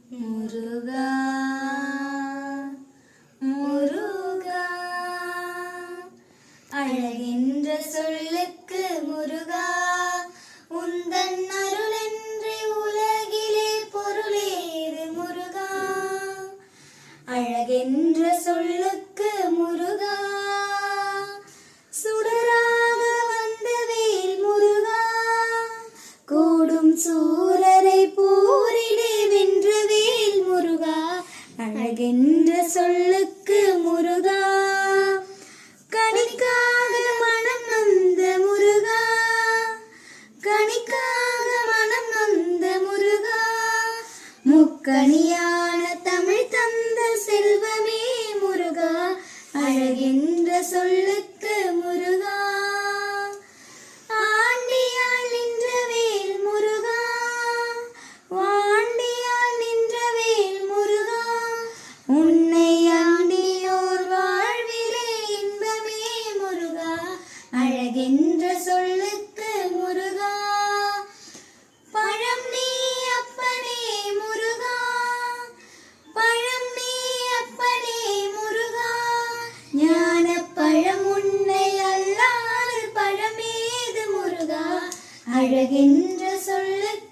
முருகா முருகா அழகென்ற சொல்லுக்கு முருகா உந்தன் அருளென்றே உலகிலே பொருளேது முருகா. அழகென்ற சொல்லுக்கு முருகா சுடராக வந்த வேல் முருகா கூடும் சூரரை போரிலே வென்ற வேல் முருகா. அழகென்ற சொல்லுக்கு முருகா கனிக்காக மனம் நொந்த முருகா கனிக்காக மனம் நொந்த முருகா முக்கனியான தமிழ் தந்த செல்வமே முருகா. அழகென்ற சொல்லுக்கு முருகா ஆண்டியால் நின்ற வேல் முருகா வாண்டியால் நின்ற வேல் முருகா உன்னை ஆண்டியோர் வாழ்விலே இன்பமே முருகா. அழகென்ற சொல்லுக்கு முருகா பழம் நீ அப்பனே முருகா பழம் நீ அப்பனே முருகா ஞான பழம் உன்னை அல்லாத பழமேது முருகா. அழகென்ற சொல்லுக்கு